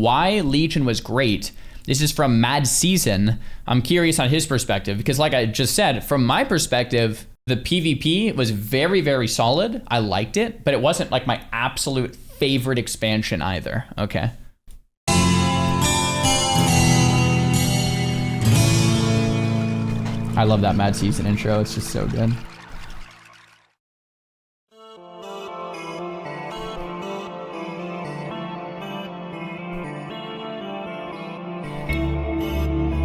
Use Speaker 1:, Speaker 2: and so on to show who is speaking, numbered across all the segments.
Speaker 1: why Legion was great. This is from Mad Season. I'm curious on his perspective, because like I just said, from my perspective, the PvP was very, very solid. I liked it, but it wasn't like my absolute favorite expansion either. Okay. I love that Mad Season intro. It's just so good.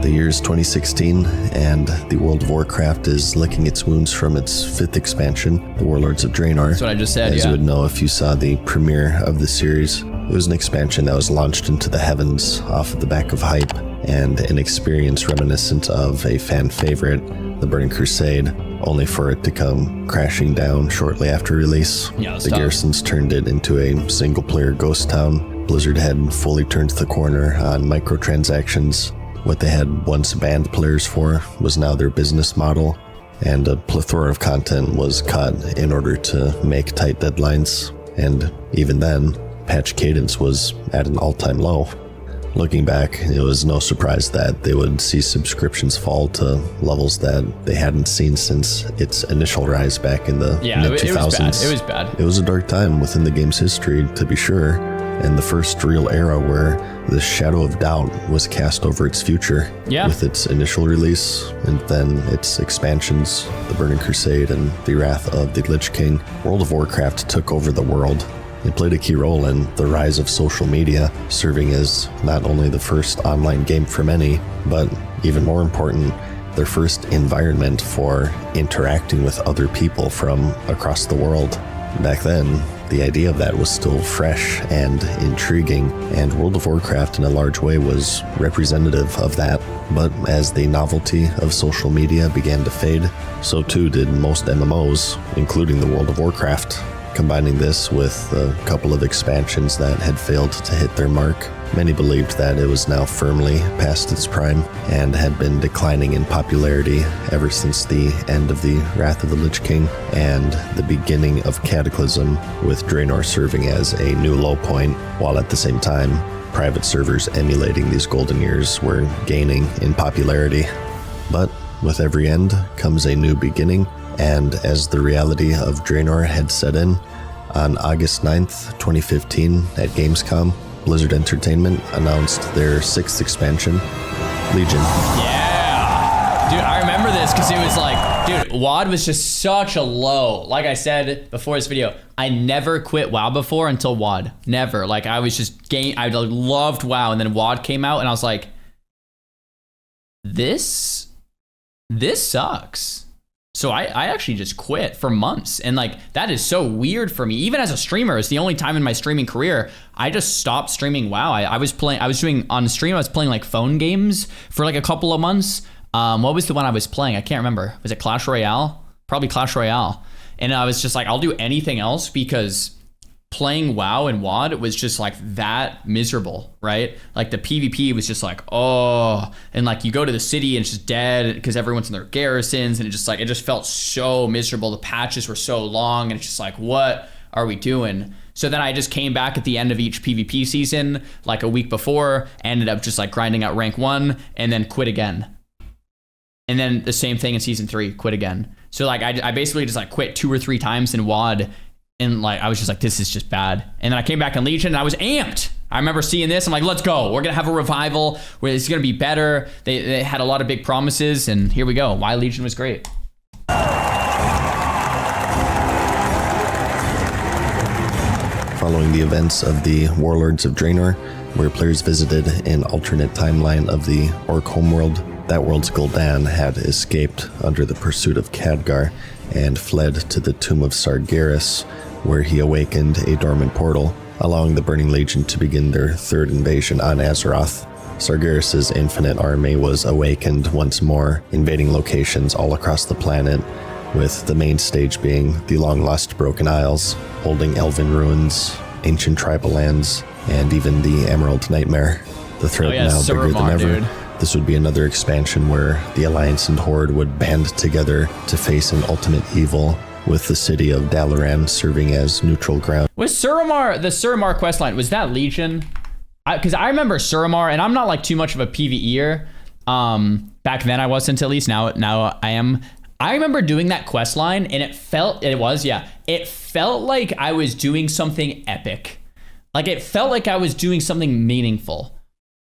Speaker 2: The year's 2016, and the World of Warcraft is licking its wounds from its 5th expansion, the Warlords of Draenor.
Speaker 1: That's what I just said,
Speaker 2: As you would know if you saw the premiere of the series. It was an expansion that was launched into the heavens off of the back of hype, and an experience reminiscent of a fan favorite, the Burning Crusade, only for it to come crashing down shortly after release. The garrisons turned it into a single-player ghost town. Blizzard had fully turned the corner on microtransactions. What they had once banned players for was now their business model, and a plethora of content was cut in order to make tight deadlines, and even then, patch cadence was at an all-time low. Looking back, it was no surprise that they would see subscriptions fall to levels that they hadn't seen since its initial rise back in the mid-2000s.
Speaker 1: It was bad.
Speaker 2: It was a dark time within the game's history, to be sure, and the first real era where the shadow of doubt was cast over its future with its initial release, and then its expansions, the Burning Crusade and the Wrath of the Lich King. World of Warcraft took over the world. It played a key role in the rise of social media, serving as not only the first online game for many, but even more important, their first environment for interacting with other people from across the world. Back then, the idea of that was still fresh and intriguing, and World of Warcraft in a large way was representative of that. But as the novelty of social media began to fade, so too did most MMOs, including the World of Warcraft. Combining this with a couple of expansions that had failed to hit their mark, many believed that it was now firmly past its prime and had been declining in popularity ever since the end of the Wrath of the Lich King and the beginning of Cataclysm, with Draenor serving as a new low point, while at the same time, private servers emulating these golden years were gaining in popularity. But with every end comes a new beginning, and as the reality of Draenor had set in, on August 9th, 2015 at Gamescom, Blizzard Entertainment announced their 6th expansion, Legion.
Speaker 1: Yeah! Dude, I remember this because it was like, dude, WoD was just such a low. Like I said before this video, I never quit WoW before until WoD. Never. Like, I was just I loved WoW, and then WoD came out, and I was like, this sucks. So I actually just quit for months, and like that is so weird for me. Even as a streamer, it's the only time in my streaming career I just stopped streaming WoW. I was playing like phone games for like a couple of months. What was the one I was playing? I can't remember. Was it Clash Royale? Probably Clash Royale. And I was just like, I'll do anything else, because playing WoW and WoD was just like that miserable, right? Like the PvP was just like, oh, and like you go to the city and it's just dead because everyone's in their garrisons, and it just felt so miserable. The patches were so long, and it's just like, what are we doing? So then I just came back at the end of each PvP season, like a week before, ended up just like grinding out rank 1, and then quit again. And then the same thing in season 3, quit again. So like I basically just like quit 2 or 3 times in WoD. And like, I was just like, this is just bad. And then I came back in Legion and I was amped. I remember seeing this. I'm like, let's go. We're going to have a revival where it's going to be better. They had a lot of big promises, and here we go. Why Legion was great.
Speaker 2: Following the events of the Warlords of Draenor, where players visited an alternate timeline of the Orc homeworld, that world's Gul'dan had escaped under the pursuit of Khadgar and fled to the tomb of Sargeras, where he awakened a dormant portal, allowing the Burning Legion to begin their 3rd invasion on Azeroth. Sargeras' infinite army was awakened once more, invading locations all across the planet, with the main stage being the long-lost Broken Isles, holding elven ruins, ancient tribal lands, and even the Emerald Nightmare. The threat now bigger than ever. Dude. This would be another expansion where the Alliance and Horde would band together to face an ultimate evil, with the city of Dalaran serving as neutral ground.
Speaker 1: Was Suramar, the Suramar questline, was that Legion? because I remember Suramar, and I'm not like too much of a PvEer. Back then I wasn't, at least. Now I am. I remember doing that quest line, and it felt like I was doing something epic. Like, it felt like I was doing something meaningful,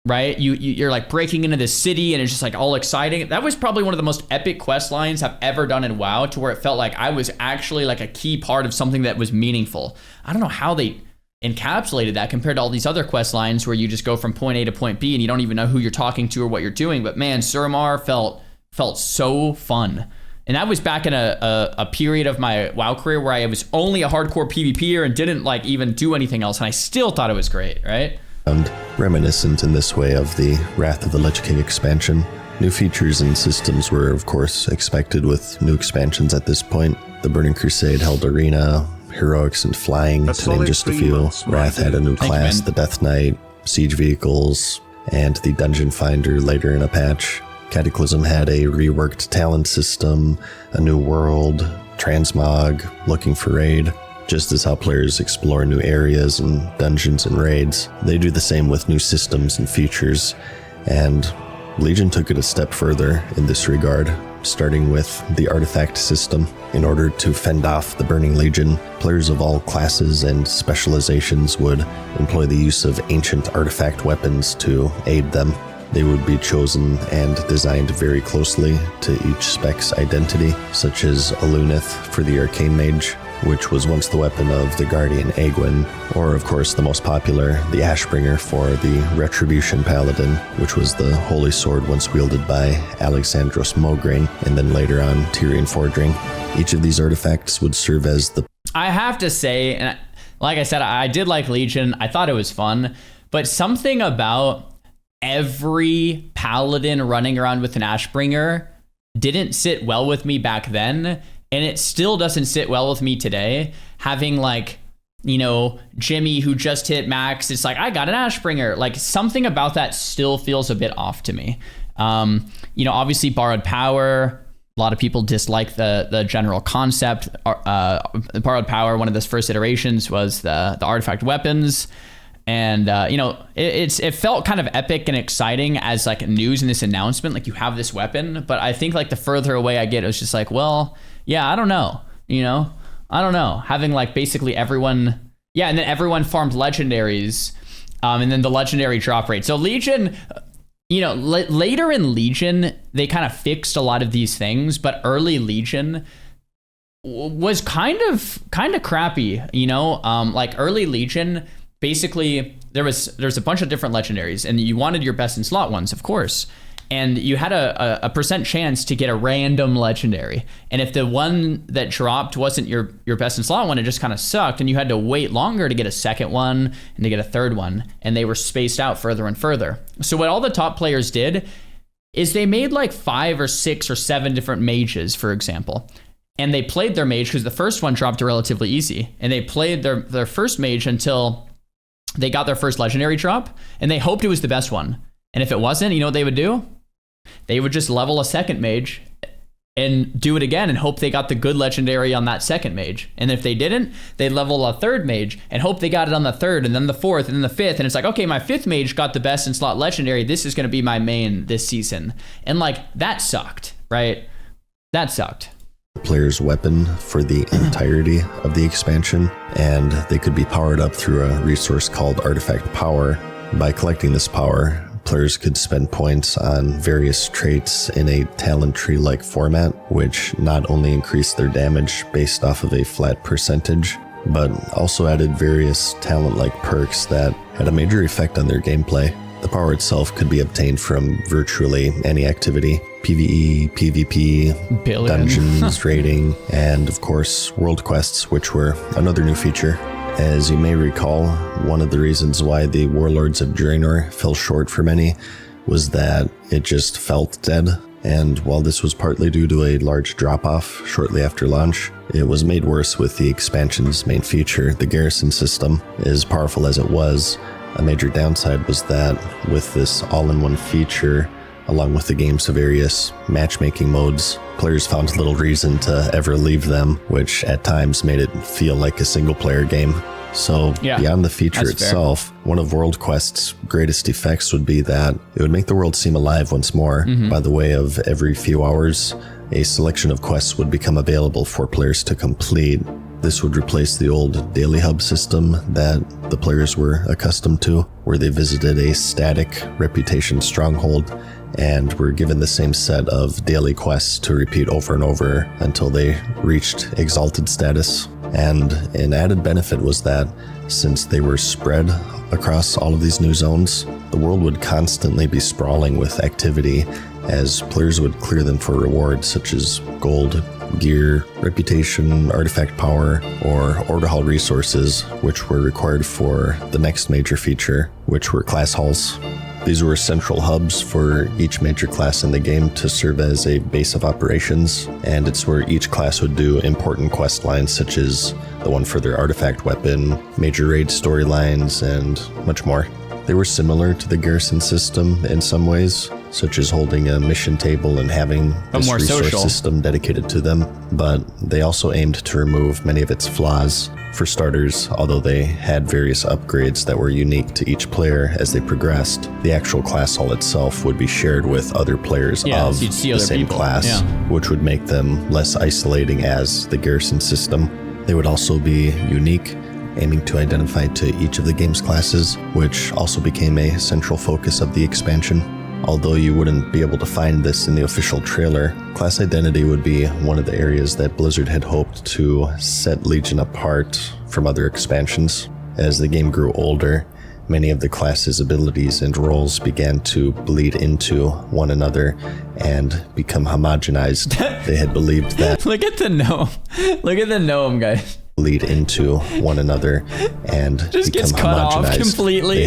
Speaker 1: right? You're like breaking into this city, and it's just like all exciting. That was probably one of the most epic quest lines I've ever done in WoW, to where it felt like I was actually like a key part of something that was meaningful. I don't know how they encapsulated that compared to all these other quest lines where you just go from point A to point B and you don't even know who you're talking to or what you're doing. But man, Suramar felt so fun. And that was back in a period of my WoW career where I was only a hardcore PvPer and didn't like even do anything else, and I still thought it was great, right?
Speaker 2: And reminiscent in this way of the Wrath of the Lich King expansion. New features and systems were, of course, expected with new expansions at this point. The Burning Crusade held Arena, Heroics, and Flying, to name just a few. Wrath had a new class, the Death Knight, Siege Vehicles, and the Dungeon Finder later in a patch. Cataclysm had a reworked talent system, a new world, transmog, looking for raid. Just as how players explore new areas and dungeons and raids, they do the same with new systems and features, and Legion took it a step further in this regard, starting with the artifact system. In order to fend off the Burning Legion, players of all classes and specializations would employ the use of ancient artifact weapons to aid them. They would be chosen and designed very closely to each spec's identity, such as Alunith for the Arcane Mage, which was once the weapon of the Guardian Egwin, or of course the most popular, the Ashbringer for the Retribution Paladin, which was the holy sword once wielded by Alexandros Mograine, and then later on Titanforging. Each of these artifacts would serve as the...
Speaker 1: I have to say, and like I said, I did like Legion. I thought it was fun, but something about every paladin running around with an Ashbringer didn't sit well with me back then, and it still doesn't sit well with me today. Having like, you know, Jimmy who just hit max, it's like, I got an Ashbringer. Like, something about that still feels a bit off to me. You know, obviously Borrowed Power, a lot of people dislike the general concept. Borrowed Power, one of those first iterations was the artifact weapons. And, you know, it felt kind of epic and exciting as like news in this announcement, like you have this weapon. But I think like the further away I get, it was just like, well, yeah, I don't know, you know, I don't know. Having like basically everyone, yeah, and then everyone farmed legendaries, and then the legendary drop rate. So Legion, you know, later in Legion, they kind of fixed a lot of these things, but early Legion was kind of crappy, you know, like early Legion. Basically, there's a bunch of different legendaries, and you wanted your best in slot ones, of course. And you had a percent chance to get a random legendary. And if the one that dropped wasn't your best in slot one, it just kind of sucked, and you had to wait longer to get a second one and to get a third one. And they were spaced out further and further. So what all the top players did is they made like 5 or 6 or 7 different mages, for example. And they played their mage because the first one dropped relatively easy. And they played their first mage until they got their first legendary drop, and they hoped it was the best one. And if it wasn't, you know what they would do? They would just level a second mage and do it again and hope they got the good legendary on that second mage. And if they didn't, they'd level a third mage and hope they got it on the third, and then the fourth, and then the fifth. And it's like, okay, my fifth mage got the best in slot legendary. This is going to be my main this season. And like, that sucked, right? That sucked.
Speaker 2: Player's weapon for the entirety of the expansion, and they could be powered up through a resource called Artifact Power. By collecting this power, players could spend points on various traits in a talent tree-like format, which not only increased their damage based off of a flat percentage, but also added various talent-like perks that had a major effect on their gameplay. The power itself could be obtained from virtually any activity: PvE, PvP, dungeons, raiding, and of course world quests, which were another new feature. As you may recall, one of the reasons why the Warlords of Draenor fell short for many was that it just felt dead. And while this was partly due to a large drop-off shortly after launch, it was made worse with the expansion's main feature, the garrison system. As powerful as it was, a major downside was that with this all-in-one feature, along with the game's various matchmaking modes, players found little reason to ever leave them, which at times made it feel like a single-player game. So beyond the feature itself, one of World Quest's greatest effects would be that it would make the world seem alive once more. By the way of every few hours, a selection of quests would become available for players to complete. This would replace the old daily hub system that the players were accustomed to, where they visited a static reputation stronghold and were given the same set of daily quests to repeat over and over until they reached exalted status. And an added benefit was that since they were spread across all of these new zones, the world would constantly be sprawling with activity as players would clear them for rewards such as gold, gear, reputation, artifact power, or overhaul resources, which were required for the next major feature, which were class halls. These were central hubs for each major class in the game to serve as a base of operations, and it's where each class would do important quest lines such as the one for their artifact weapon, major raid storylines, and much more. They were similar to the garrison system in some ways, such as holding a mission table and having this resource system dedicated to them, but they also aimed to remove many of its flaws. For starters, although they had various upgrades that were unique to each player as they progressed, the actual class hall itself would be shared with other players of the same class, which would make them less isolating as the garrison system. They would also be unique, aiming to identify to each of the game's classes, which also became a central focus of the expansion. Although you wouldn't be able to find this in the official trailer, class identity would be one of the areas that Blizzard had hoped to set Legion apart from other expansions. As the game grew older, many of the class's abilities and roles began to bleed into one another and become homogenized. They had believed that...
Speaker 1: Look at the gnome. Look at the gnome, guys.
Speaker 2: Bleed into one another and
Speaker 1: just
Speaker 2: become
Speaker 1: gets cut
Speaker 2: homogenized.
Speaker 1: Off completely.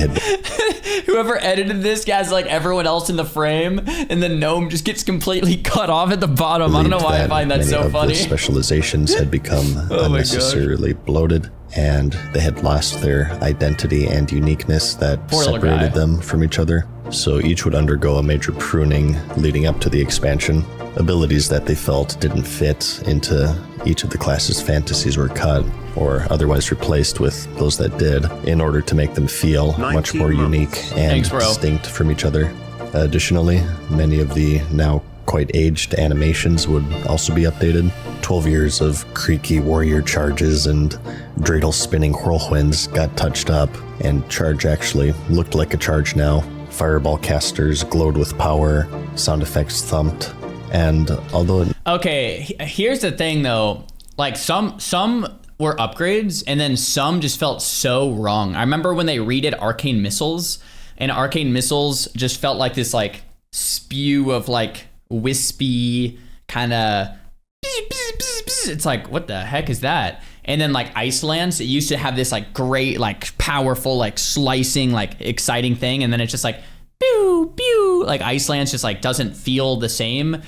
Speaker 1: Whoever edited this guy's like everyone else in the frame, and the gnome just gets completely cut off at the bottom. I don't know why I find that so funny.
Speaker 2: The specializations had become unnecessarily bloated, and they had lost their identity and uniqueness that separated them from each other. So each would undergo a major pruning leading up to the expansion. Abilities that they felt didn't fit into each of the classes' fantasies were cut or otherwise replaced with those that did in order to make them feel much more unique and distinct from each other. Additionally, many of the now quite aged animations would also be updated. 12 years of creaky warrior charges and dreidel spinning whirlwinds got touched up, and charge actually looked like a charge now. Fireball casters glowed with power, sound effects thumped. And although...
Speaker 1: Okay, here's the thing though. Like some were upgrades, and then some just felt so wrong. I remember when they redid Arcane Missiles, and Arcane Missiles just felt like this like spew of like wispy kind of... It's like, what the heck is that? And then like Icelands, it used to have this like great, like powerful, like slicing, like exciting thing. And then it's just like, pew, pew. Like Iceland's just like doesn't feel the same.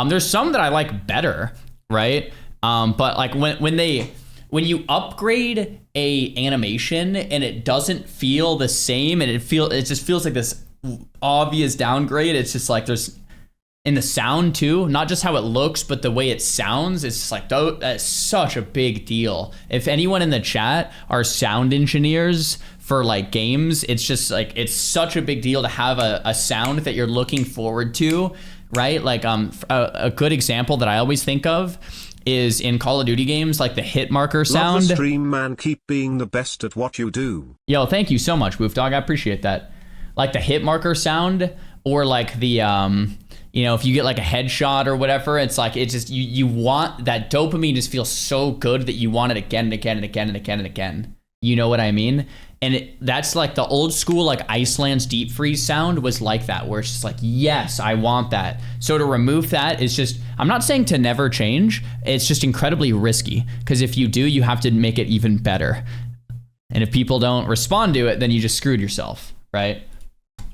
Speaker 1: There's some that I like better, right? But like when you upgrade a animation and it doesn't feel the same, and it just feels like this obvious downgrade. It's just like there's... in the sound too, not just how it looks, but the way it sounds. It's just like, that's such a big deal. If anyone in the chat are sound engineers for like games, it's just like, it's such a big deal to have a sound that you're looking forward to, right? Like a good example that I always think of is in Call of Duty games, like the hit marker sound.
Speaker 3: Love the stream, man. Keep being the best at what you do.
Speaker 1: Yo, thank you so much, Woof Dog. I appreciate that. Like the hit marker sound, or like the you know, if you get like a headshot or whatever, it's like, it's just, you want that dopamine just feels so good that you want it again and again and again and again and again. You know what I mean? And that's like the old school, like Iceland's deep freeze sound was like that, where it's just like, yes, I want that. So to remove that is just, I'm not saying to never change. It's just incredibly risky, because if you do, you have to make it even better. And if people don't respond to it, then you just screwed yourself, right?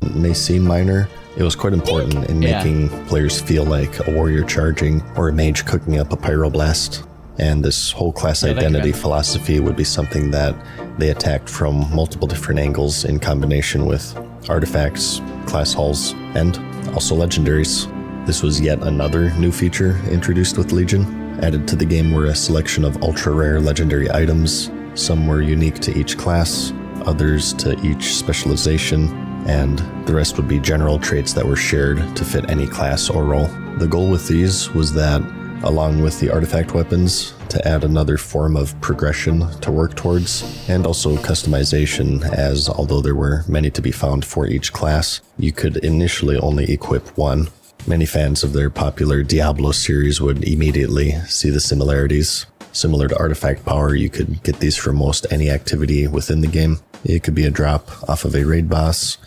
Speaker 2: It may seem minor. It was quite important in making players feel like a warrior charging or a mage cooking up a pyroblast. And this whole class identity philosophy would be something that they attacked from multiple different angles in combination with artifacts, class halls, and Also legendaries. This was yet another new feature introduced with Legion. Added to the game were a selection of ultra-rare legendary items. Some were unique to each class, others to each specialization, and the rest would be general traits that were shared to fit any class or role. The goal with these was that, along with the artifact weapons, to add another form of progression to work towards, and also customization, as although there were many to be found for each class, you could initially only equip one. Many fans of their popular Diablo series would immediately see the similarities. Similar to artifact power, you could get these from most any activity within the game. It could be a drop off of a raid boss,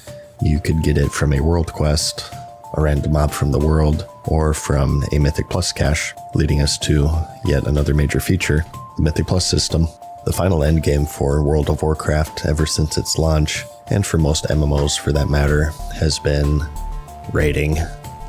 Speaker 2: you could get it from a world quest, a random mob from the world, or from a Mythic Plus cache, leading us to yet another major feature, the Mythic Plus system. The final endgame for World of Warcraft ever since its launch, and for most MMOs for that matter, has been raiding.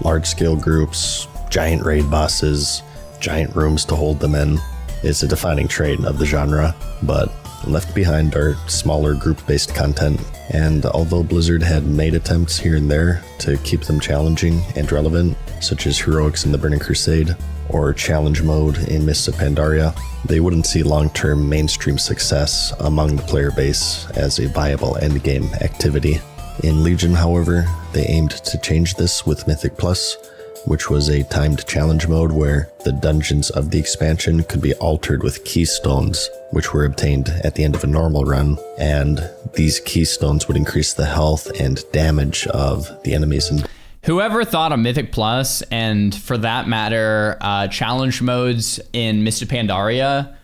Speaker 2: Large-scale groups, giant raid bosses, giant rooms to hold them in. It's a defining trait of the genre, but left behind are smaller group-based content, and although Blizzard had made attempts here and there to keep them challenging and relevant, such as Heroics in the Burning Crusade, or Challenge Mode in Mists of Pandaria, they wouldn't see long-term mainstream success among the player base as a viable endgame activity. In Legion, however, they aimed to change this with Mythic Plus, which was a timed challenge mode where the dungeons of the expansion could be altered with keystones, which were obtained at the end of a normal run, and these keystones would increase the health and damage of the enemies.
Speaker 1: Whoever thought of Mythic Plus, and for that matter, challenge modes in Mists of Pandaria,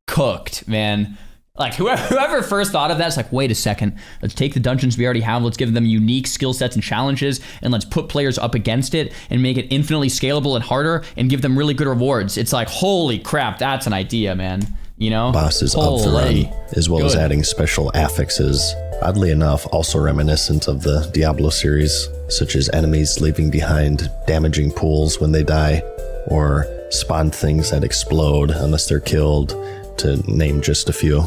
Speaker 1: cooked, man. Like, whoever first thought of that, it's like, wait a second, let's take the dungeons we already have, let's give them unique skill sets and challenges, and let's put players up against it and make it infinitely scalable and harder and give them really good rewards. It's like, holy crap, that's an idea, man. You know?
Speaker 2: Bosses up the run, as well as adding special affixes, oddly enough, also reminiscent of the Diablo series, such as enemies leaving behind damaging pools when they die, or spawn things that explode unless they're killed, to name just a few.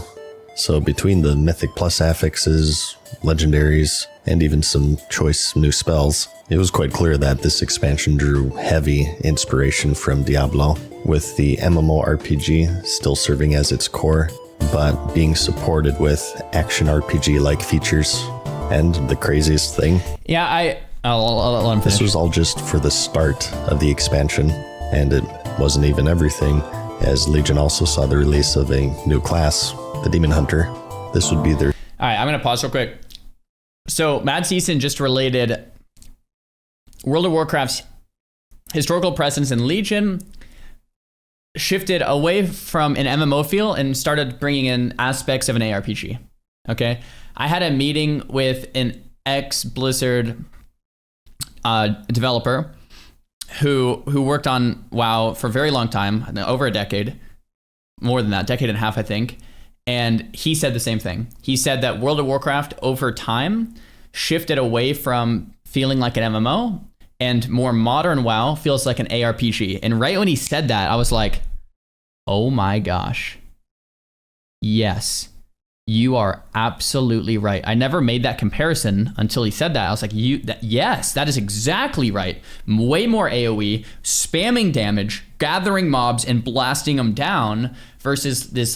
Speaker 2: So between the Mythic Plus affixes, legendaries, and even some choice new spells, it was quite clear that this expansion drew heavy inspiration from Diablo, with the MMORPG still serving as its core, but being supported with action RPG-like features. And the craziest thing...
Speaker 1: Yeah, I'll let him finish.
Speaker 2: This was all just for the start of the expansion, and it wasn't even everything, as Legion also saw the release of a new class, the Demon Hunter. This would be their...
Speaker 1: All right, I'm going to pause real quick. So Mad Season just related World of Warcraft's historical presence in Legion shifted away from an MMO feel and started bringing in aspects of an ARPG. Okay? I had a meeting with an ex-Blizzard developer who worked on WoW for a very long time, over a decade, more than that, decade and a half, I think. And he said the same thing. He said that World of Warcraft over time shifted away from feeling like an MMO, and more modern WoW feels like an ARPG. And right when he said that, I was like, oh my gosh. Yes, you are absolutely right. I never made that comparison until he said that. I was like, yes, that is exactly right. Way more AoE, spamming damage, gathering mobs and blasting them down versus this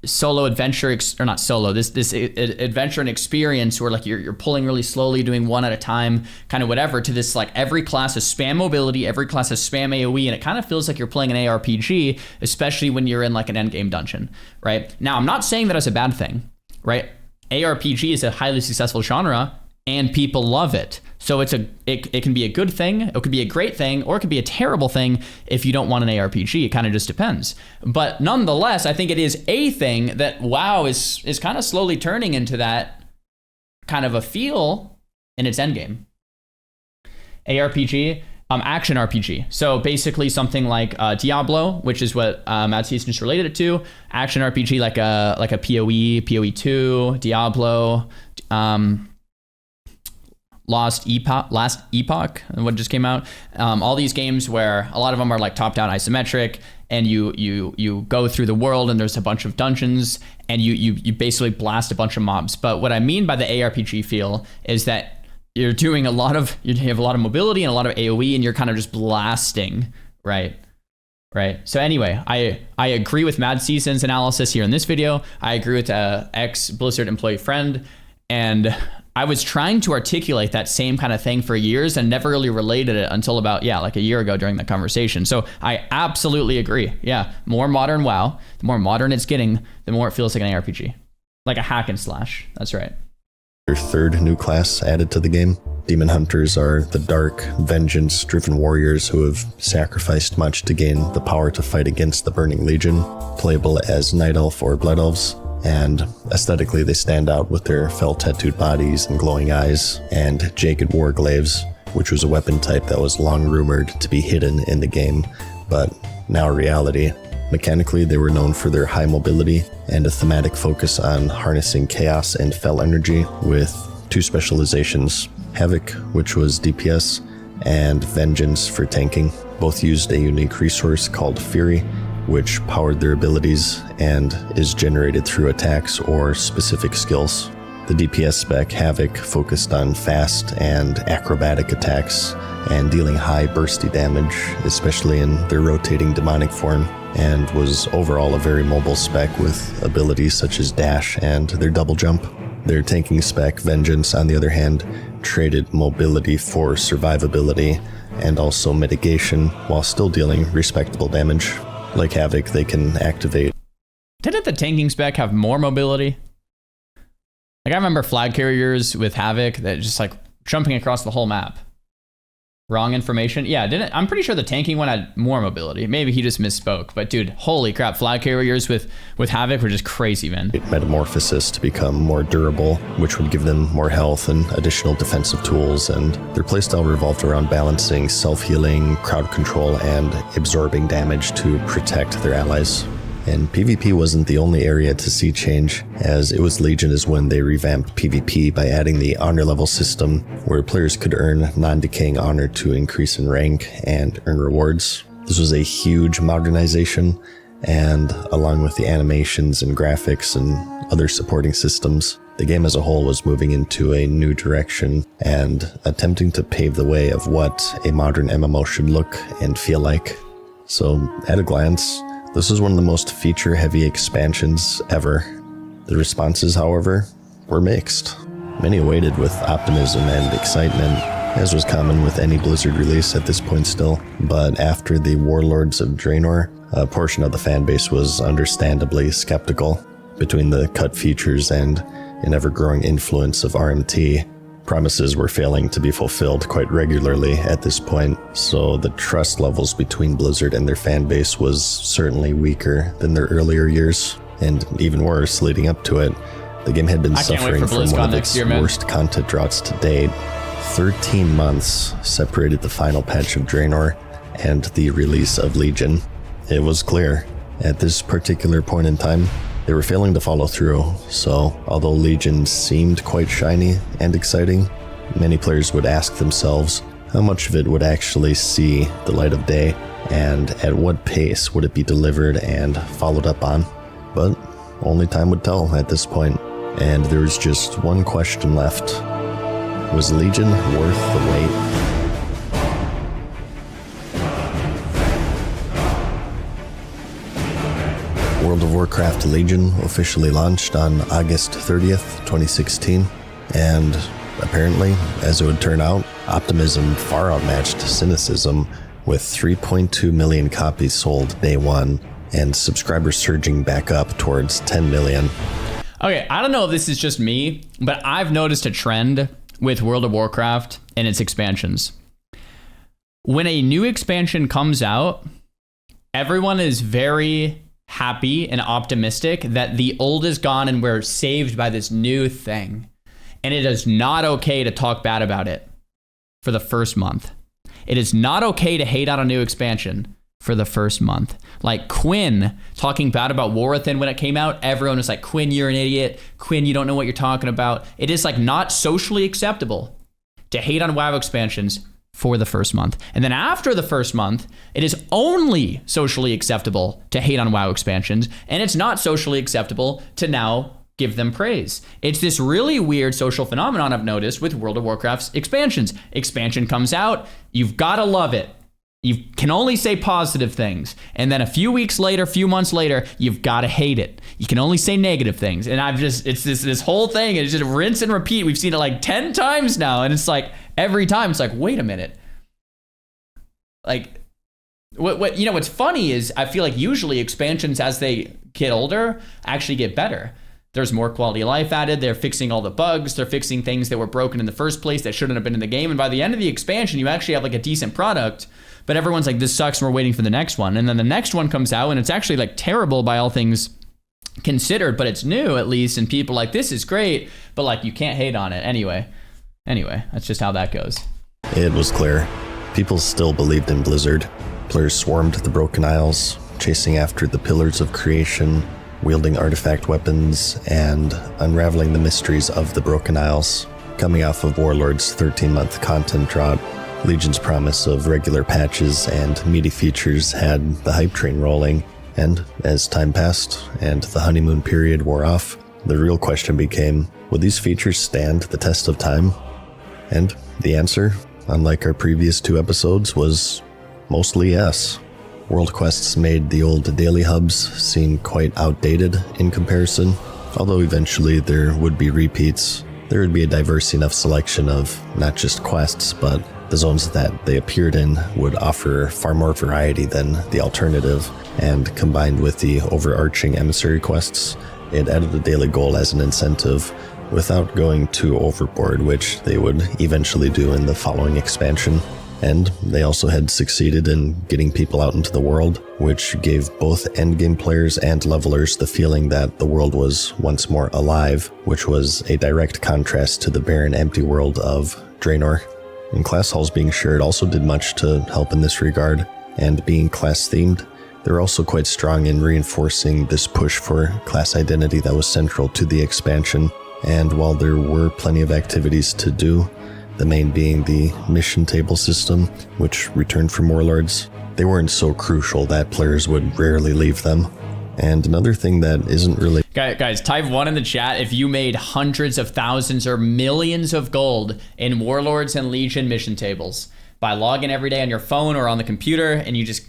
Speaker 1: solo adventure, or not solo, this adventure and experience where like you're pulling really slowly, doing one at a time, kind of whatever, to this like every class has spam mobility, every class has spam AoE, and it kind of feels like you're playing an ARPG, especially when you're in like an endgame dungeon, right? Now, I'm not saying that as a bad thing, right? ARPG is a highly successful genre and people love it. So it can be a good thing, it could be a great thing, or it could be a terrible thing if you don't want an ARPG. It kind of just depends. But nonetheless, I think it is a thing that WoW is kind of slowly turning into that kind of a feel in its endgame. ARPG, action RPG. So basically something like Diablo, which is what Mad Season just related it to. Action RPG like a PoE, PoE2, Diablo, Last Epoch, what just came out. All these games where a lot of them are like top-down isometric, and you go through the world and there's a bunch of dungeons, and you basically blast a bunch of mobs. But what I mean by the ARPG feel is that you have a lot of mobility and a lot of AoE, and you're kind of just blasting, right? So anyway, I agree with Mad Season's analysis here in this video. I agree with ex-Blizzard employee friend, and I was trying to articulate that same kind of thing for years and never really related it until about, like a year ago during the conversation. So I absolutely agree. Yeah, more modern WoW. The more modern it's getting, the more it feels like an ARPG. Like a hack and slash. That's right.
Speaker 2: Your third new class added to the game. Demon Hunters are the dark, vengeance-driven warriors who have sacrificed much to gain the power to fight against the Burning Legion, playable as Night Elf or Blood Elves. And aesthetically, they stand out with their fell-tattooed bodies and glowing eyes, and jagged warglaives, which was a weapon type that was long rumored to be hidden in the game, but now a reality. Mechanically, they were known for their high mobility and a thematic focus on harnessing chaos and fell energy with two specializations, Havoc, which was DPS, and Vengeance for tanking. Both used a unique resource called Fury, which powered their abilities and is generated through attacks or specific skills. The DPS spec, Havoc, focused on fast and acrobatic attacks and dealing high bursty damage, especially in their rotating demonic form, and was overall a very mobile spec with abilities such as dash and their double jump. Their tanking spec, Vengeance, on the other hand, traded mobility for survivability and also mitigation while still dealing respectable damage. Like Havoc, they can activate.
Speaker 1: Didn't the tanking spec have more mobility? Like I remember flag carriers with Havoc that just like jumping across the whole map. Wrong information? Yeah, I'm pretty sure the tanking one had more mobility. Maybe he just misspoke. But dude, holy crap, flag carriers with Havoc were just crazy, man.
Speaker 2: Metamorphosis to become more durable, which would give them more health and additional defensive tools, and their playstyle revolved around balancing self-healing, crowd control, and absorbing damage to protect their allies. And PvP wasn't the only area to see change, as It Was Legion is when they revamped PvP by adding the honor level system, where players could earn non-decaying honor to increase in rank and earn rewards. This was a huge modernization, and along with the animations and graphics and other supporting systems, the game as a whole was moving into a new direction and attempting to pave the way of what a modern MMO should look and feel like. So, at a glance, this is one of the most feature-heavy expansions ever. The responses, however, were mixed. Many awaited with optimism and excitement, as was common with any Blizzard release at this point still. But after the Warlords of Draenor, a portion of the fanbase was understandably skeptical. Between the cut features and an ever-growing influence of RMT, promises were failing to be fulfilled quite regularly at this point, so the trust levels between Blizzard and their fanbase was certainly weaker than their earlier years. And even worse, leading up to it, the game had been suffering from one of its worst content droughts to date. 13 months separated the final patch of Draenor and the release of Legion. It was clear, at this particular point in time, they were failing to follow through, so although Legion seemed quite shiny and exciting, many players would ask themselves how much of it would actually see the light of day, and at what pace would it be delivered and followed up on. But only time would tell at this point, and there was just one question left. Was Legion worth the wait? World of Warcraft Legion officially launched on August 30th, 2016, and apparently, as it would turn out, optimism far outmatched cynicism, with 3.2 million copies sold day one, and subscribers surging back up towards 10 million.
Speaker 1: Okay, I don't know if this is just me, but I've noticed a trend with World of Warcraft and its expansions. When a new expansion comes out, everyone is very happy and optimistic that the old is gone and we're saved by this new thing. And it is not okay to talk bad about it for the first month. It is not okay to hate on a new expansion for the first month. Like Quinn talking bad about War Within when it came out, everyone was like, Quinn, you're an idiot. Quinn, you don't know what you're talking about. It is like not socially acceptable to hate on WoW expansions for the first month. And then after the first month, it is only socially acceptable to hate on WoW expansions, and it's not socially acceptable to now give them praise. It's this really weird social phenomenon I've noticed with World of Warcraft's expansions. Expansion comes out, you've got to love it. You can only say positive things. And then a few weeks later, few months later, you've got to hate it. You can only say negative things. And it's this whole thing, and it's just rinse and repeat. We've seen it like 10 times now. And it's like, every time it's like, wait a minute. Like, what's funny is I feel like usually expansions as they get older actually get better. There's more quality of life added. They're fixing all the bugs. They're fixing things that were broken in the first place that shouldn't have been in the game. And by the end of the expansion, you actually have like a decent product. But everyone's like, this sucks, and we're waiting for the next one. And then the next one comes out, and it's actually like terrible by all things considered, but it's new at least. And people are like, this is great, but like you can't hate on it. Anyway, that's just how that goes.
Speaker 2: It was clear. People still believed in Blizzard. Players swarmed the Broken Isles, chasing after the Pillars of Creation, wielding artifact weapons, and unraveling the mysteries of the Broken Isles. Coming off of Warlords' 13-month content drought, Legion's promise of regular patches and meaty features had the hype train rolling, and as time passed and the honeymoon period wore off, the real question became, would these features stand the test of time? And the answer, unlike our previous 2 episodes, was mostly yes. World quests made the old daily hubs seem quite outdated in comparison, although eventually there would be repeats. There would be a diverse enough selection of not just quests, but the zones that they appeared in would offer far more variety than the alternative, and combined with the overarching emissary quests, it added a daily goal as an incentive without going too overboard, which they would eventually do in the following expansion. And they also had succeeded in getting people out into the world, which gave both endgame players and levelers the feeling that the world was once more alive, which was a direct contrast to the barren, empty world of Draenor. And class halls being shared also did much to help in this regard, and being class-themed, they were also quite strong in reinforcing this push for class identity that was central to the expansion. And while there were plenty of activities to do, the main being the mission table system, which returned from Warlords, they weren't so crucial that players would rarely leave them. And another thing that isn't really...
Speaker 1: Guys, type 1 in the chat if you made hundreds of thousands or millions of gold in Warlords and Legion mission tables by logging every day on your phone or on the computer, and you just...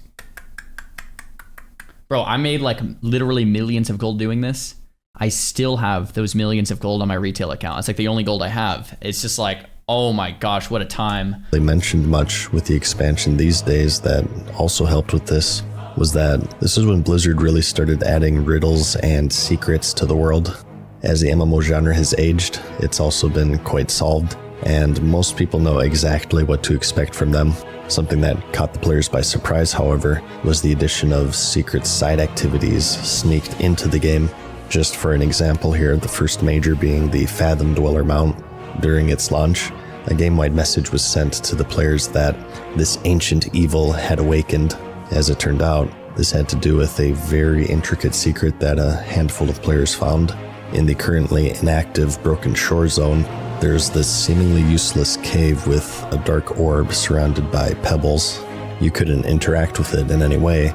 Speaker 1: Bro, I made like literally millions of gold doing this. I still have those millions of gold on my retail account. It's like the only gold I have. It's just like, oh my gosh, what a time.
Speaker 2: They mentioned much with the expansion these days that also helped with this was that this is when Blizzard really started adding riddles and secrets to the world. As the MMO genre has aged, it's also been quite solved, and most people know exactly what to expect from them. Something that caught the players by surprise, however, was the addition of secret side activities sneaked into the game. Just for an example here, the first major being the Fathom Dweller mount. During its launch, a game-wide message was sent to the players that this ancient evil had awakened. As it turned out, this had to do with a very intricate secret that a handful of players found. In the currently inactive Broken Shore zone, there's this seemingly useless cave with a dark orb surrounded by pebbles. You couldn't interact with it in any way.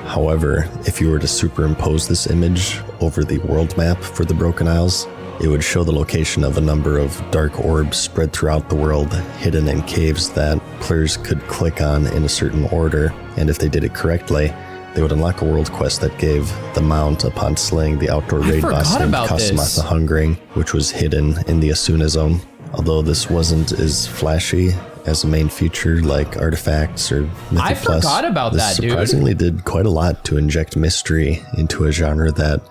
Speaker 2: However, if you were to superimpose this image over the world map for the Broken Isles, it would show the location of a number of dark orbs spread throughout the world, hidden in caves that players could click on in a certain order, and if they did it correctly, they would unlock a world quest that gave the mount upon slaying the outdoor raid boss named Kasamata Hungering, which was hidden in the Asuna zone. Although this wasn't as flashy as a main feature like artifacts or Mythic Plus,
Speaker 1: forgot about
Speaker 2: this
Speaker 1: that, dude.
Speaker 2: Surprisingly did quite a lot to inject mystery into a genre that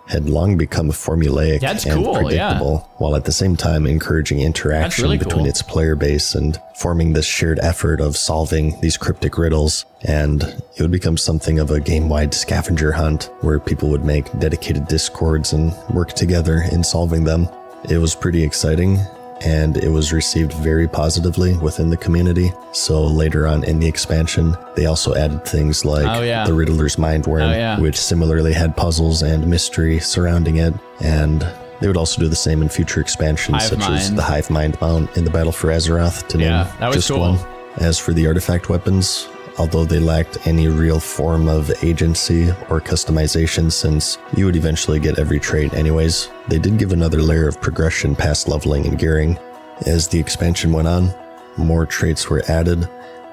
Speaker 2: had long become formulaic and predictable, while at the same time encouraging interaction between its player base and forming this shared effort of solving these cryptic riddles. And it would become something of a game-wide scavenger hunt where people would make dedicated discords and work together in solving them. It was pretty exciting, and it was received very positively within the community. So later on in the expansion, they also added things like the Riddler's Mindworm, which similarly had puzzles and mystery surrounding it. And they would also do the same in future expansions, such as the Hive Mind mount in the Battle for Azeroth, to name just one. As for the artifact weapons, although they lacked any real form of agency or customization since you would eventually get every trait anyways, they did give another layer of progression past leveling and gearing. As the expansion went on, more traits were added,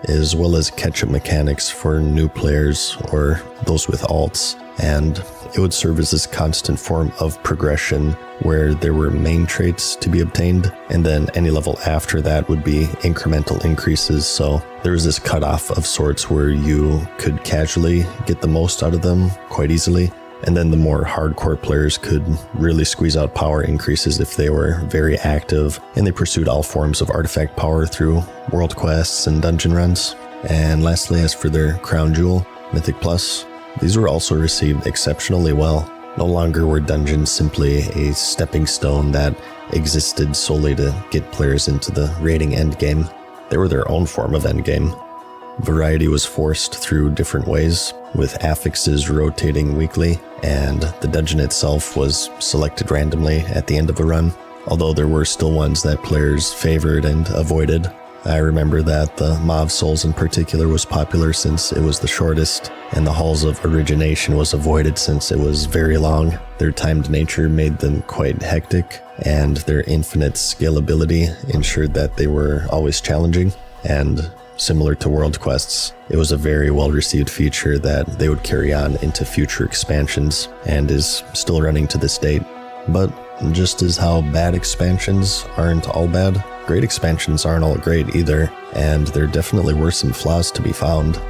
Speaker 2: as well as catch-up mechanics for new players or those with alts, and it would serve as this constant form of progression where there were main traits to be obtained, and then any level after that would be incremental increases. So there was this cutoff of sorts where you could casually get the most out of them quite easily, and then the more hardcore players could really squeeze out power increases if they were very active and they pursued all forms of artifact power through world quests and dungeon runs. And lastly, as for their crown jewel, Mythic Plus, these were also received exceptionally well. No longer were dungeons simply a stepping stone that existed solely to get players into the raiding endgame. They were their own form of endgame. Variety was forced through different ways, with affixes rotating weekly, and the dungeon itself was selected randomly at the end of a run, although there were still ones that players favored and avoided. I remember that the Mauve Souls in particular was popular since it was the shortest, and the Halls of Origination was avoided since it was very long. Their timed nature made them quite hectic, and their infinite scalability ensured that they were always challenging, and similar to World Quests, it was a very well-received feature that they would carry on into future expansions, and is still running to this date. But just as how bad expansions aren't all bad, great expansions aren't all great either, and there definitely were some flaws to be found.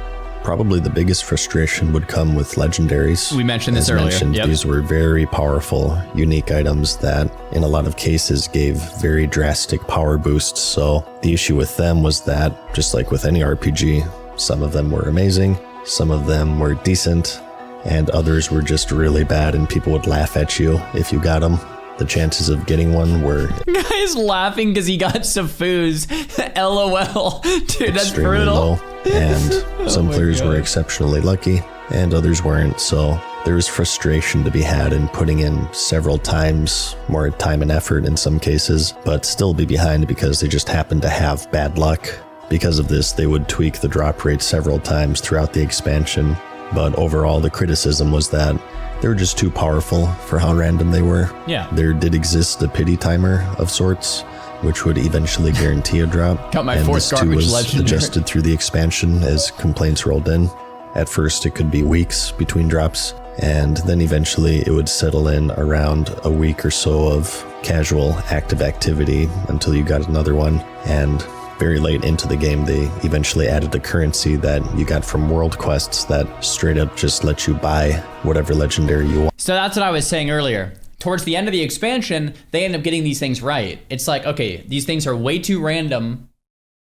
Speaker 2: Probably the biggest frustration would come with legendaries.
Speaker 1: We mentioned this earlier. Yep.
Speaker 2: These were very powerful, unique items that in a lot of cases gave very drastic power boosts. So the issue with them was that, just like with any RPG, some of them were amazing, some of them were decent, and others were just really bad and people would laugh at you if you got them. The chances of getting one were...
Speaker 1: Guy's laughing because he got Safu's. LOL. Dude, that's brutal.
Speaker 2: Low. And some players were exceptionally lucky and others weren't. So there was frustration to be had in putting in several times more time and effort in some cases, but still be behind because they just happened to have bad luck. Because of this, they would tweak the drop rate several times throughout the expansion. But overall, the criticism was that they were just too powerful for how random they were.
Speaker 1: Yeah.
Speaker 2: There did exist a pity timer of sorts, which would eventually guarantee a drop.
Speaker 1: Got my
Speaker 2: and
Speaker 1: fourth
Speaker 2: this too was
Speaker 1: legendary.
Speaker 2: Adjusted through the expansion as complaints rolled in. At first, it could be weeks between drops, and then eventually it would settle in around a week or so of casual active activity until you got another one. And very late into the game, they eventually added a currency that you got from world quests that straight up just let you buy whatever legendary you want.
Speaker 1: So that's what I was saying earlier. Towards the end of the expansion, they end up getting these things right. It's like, okay, these things are way too random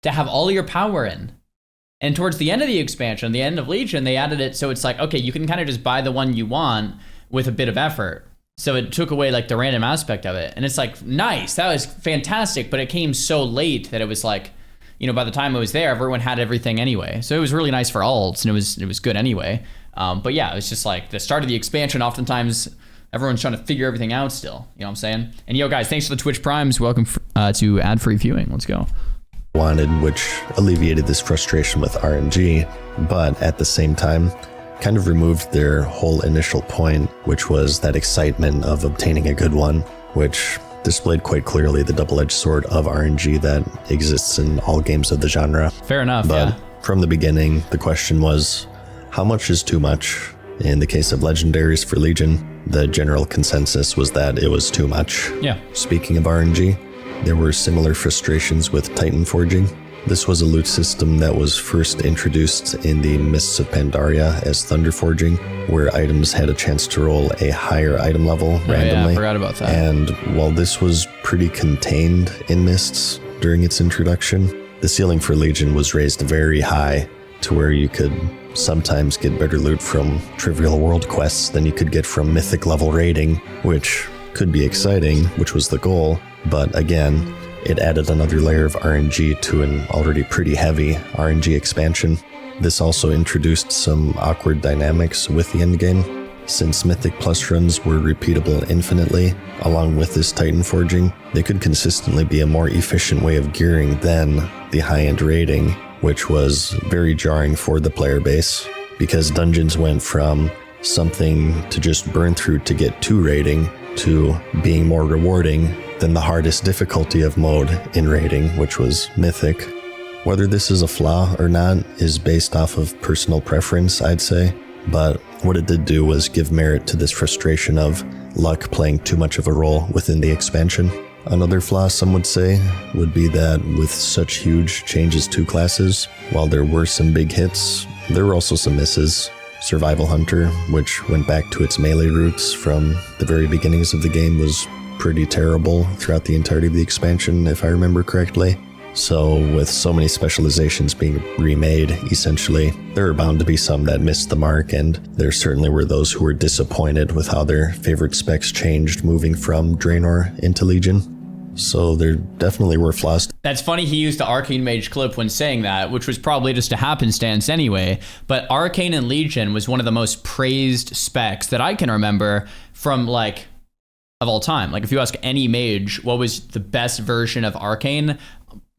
Speaker 1: to have all your power in. And towards the end of the expansion, the end of Legion, they added it so it's like, okay, you can kind of just buy the one you want with a bit of effort. So it took away like the random aspect of it. And it's like, nice, that was fantastic, but it came so late that it was like, you know, by the time it was there, everyone had everything anyway. So it was really nice for alts, and it was good anyway. But yeah, it was just like the start of the expansion. Oftentimes, everyone's trying to figure everything out still. You know what I'm saying? And yo, guys, thanks for the Twitch Primes. Welcome to ad-free viewing. Let's go.
Speaker 2: Wanted, which alleviated this frustration with RNG, but at the same time, kind of removed their whole initial point, which was that excitement of obtaining a good one, which displayed quite clearly the double-edged sword of RNG that exists in all games of the genre.
Speaker 1: Fair enough,
Speaker 2: but
Speaker 1: yeah.
Speaker 2: From the beginning, the question was, how much is too much? In the case of legendaries for Legion, the general consensus was that it was too much.
Speaker 1: Yeah.
Speaker 2: Speaking of RNG, there were similar frustrations with Titanforging. This was a loot system that was first introduced in the Mists of Pandaria as Thunderforging, where items had a chance to roll a higher item level randomly.
Speaker 1: Yeah, I forgot about that.
Speaker 2: And while this was pretty contained in Mists during its introduction, the ceiling for Legion was raised very high to where you could sometimes get better loot from trivial world quests than you could get from Mythic level raiding, which could be exciting, which was the goal, but again, it added another layer of RNG to an already pretty heavy RNG expansion. This also introduced some awkward dynamics with the endgame. Since Mythic Plus runs were repeatable infinitely, along with this Titanforging, they could consistently be a more efficient way of gearing than the high-end raiding, which was very jarring for the player base, because dungeons went from something to just burn through to get 2 rating to being more rewarding than the hardest difficulty of mode in rating, which was Mythic. Whether this is a flaw or not is based off of personal preference, I'd say, but what it did do was give merit to this frustration of luck playing too much of a role within the expansion. Another flaw, some would say, would be that with such huge changes to classes, while there were some big hits, there were also some misses. Survival Hunter, which went back to its melee roots from the very beginnings of the game, was pretty terrible throughout the entirety of the expansion, if I remember correctly. So with so many specializations being remade, essentially, there are bound to be some that missed the mark, and there certainly were those who were disappointed with how their favorite specs changed moving from Draenor into Legion. So there definitely were flaws.
Speaker 1: That's funny he used the Arcane Mage clip when saying that, which was probably just a happenstance anyway, but Arcane and Legion was one of the most praised specs that I can remember from, like, of all time. Like, if you ask any mage what was the best version of Arcane,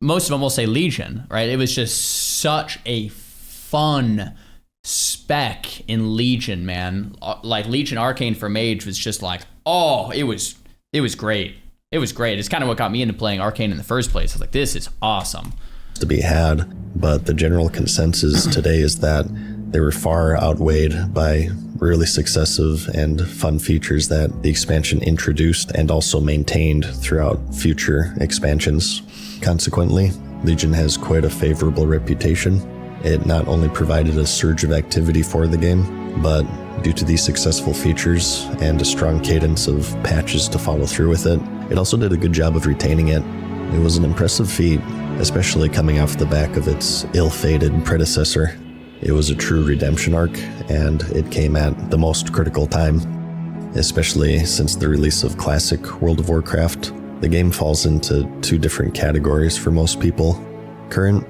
Speaker 1: most of them will say Legion, right? It was just such a fun spec in Legion, man. Like, Legion Arcane for mage was just like, oh, it was great. It was great. It's kind of what got me into playing Arcane in the first place. I was like, this is awesome.
Speaker 2: To be had, but the general consensus today is that they were far outweighed by really successive and fun features that the expansion introduced and also maintained throughout future expansions. Consequently, Legion has quite a favorable reputation. It not only provided a surge of activity for the game, but due to these successful features and a strong cadence of patches to follow through with it, it also did a good job of retaining it. It was an impressive feat, especially coming off the back of its ill-fated predecessor. It was a true redemption arc, and it came at the most critical time, especially since the release of Classic World of Warcraft. The game falls into 2 different categories for most people, Current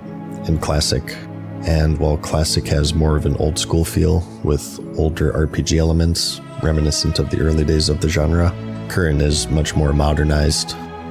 Speaker 2: and Classic. And while Classic has more of an old school feel with older RPG elements reminiscent of the early days of the genre, Current is much more modernized.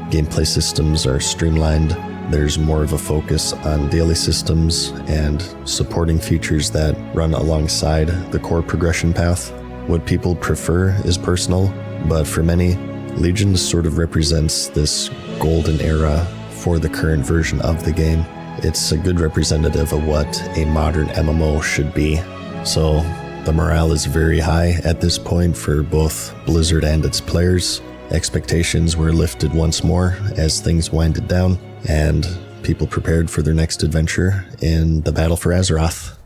Speaker 2: Gameplay systems are streamlined. There's more of a focus on daily systems and supporting features that run alongside the core progression path. What people prefer is personal, but for many, Legion sort of represents this golden era for the current version of the game. It's a good representative of what a modern MMO should be. So the morale is very high at this point for both Blizzard and its players. Expectations were lifted once more as things winded down, and people prepared for their next adventure in the battle for Azeroth.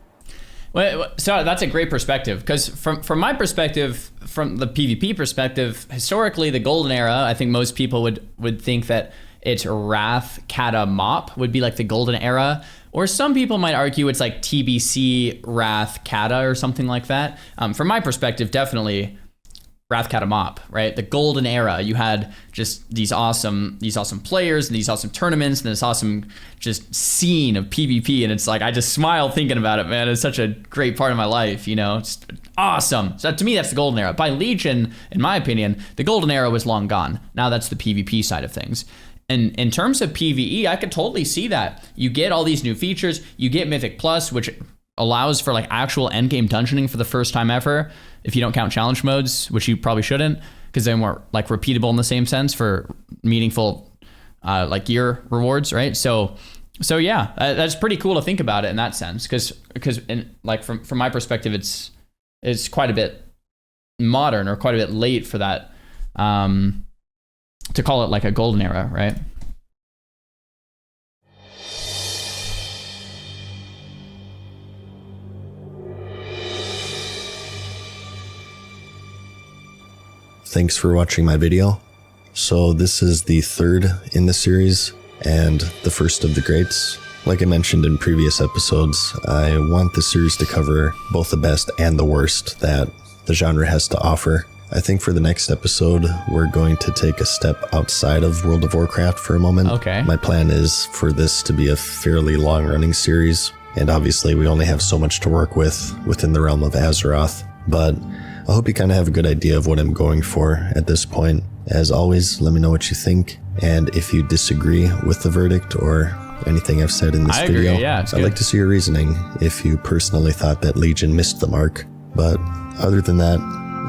Speaker 1: Well, so that's a great perspective, because from my perspective, from the PvP perspective, historically the Golden Era, I think most people would think that it's Wrath, Kata, Mop would be like the Golden Era, or some people might argue it's like TBC, Wrath, Kata, or something like that. From my perspective, definitely Wrath, Kata, Mop, right? The Golden Era. You had just these awesome players and these awesome tournaments and this awesome just scene of PvP, and it's like I just smile thinking about it, man. It's such a great part of my life, you know. It's awesome. So to me, that's the Golden Era. By Legion, in my opinion, the Golden Era was long gone. Now that's the PvP side of things. And in terms of PvE, I could totally see that. You get all these new features. You get Mythic Plus, which allows for like actual endgame dungeoning for the first time ever, if you don't count challenge modes, which you probably shouldn't, because they weren't like repeatable in the same sense for meaningful like gear rewards, right? So yeah, that's pretty cool to think about it in that sense, because like from my perspective, it's quite a bit modern or quite a bit late for that. To call it like a golden era, right?
Speaker 2: Thanks for watching my video. So this is the 3rd in the series and the first of the greats. Like I mentioned in previous episodes, I want this series to cover both the best and the worst that the genre has to offer. I think for the next episode, we're going to take a step outside of World of Warcraft for a moment.
Speaker 1: Okay.
Speaker 2: My plan is for this to be a fairly long-running series, and obviously we only have so much to work with within the realm of Azeroth, but I hope you kind of have a good idea of what I'm going for at this point. As always, let me know what you think, and if you disagree with the verdict or anything I've said in this video.
Speaker 1: Agree, yeah,
Speaker 2: I'd like to see your reasoning if you personally thought that Legion missed the mark. But other than that,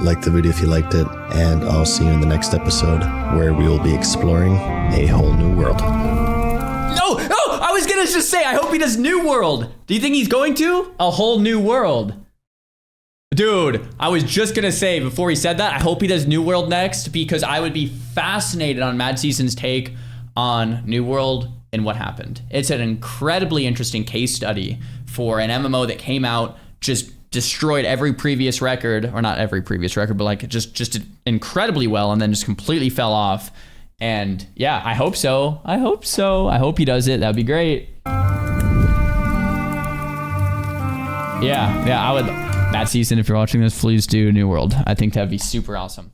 Speaker 2: like the video if you liked it, and I'll see you in the next episode where we will be exploring a whole new world.
Speaker 1: No, I was gonna just say, I hope he does New World. Do you think he's going to? A whole new world. Dude, I was just gonna say before he said that, I hope he does New World next, because I would be fascinated on Mad Season's take on New World and what happened. It's an incredibly interesting case study for an MMO that came out, just destroyed every previous record, or not every previous record, but like just did incredibly well, and then just completely fell off. And yeah, I hope so. I hope he does it. That'd be great. Yeah, I would. Mad Season, if you're watching this, please do New World. I think that'd be super awesome.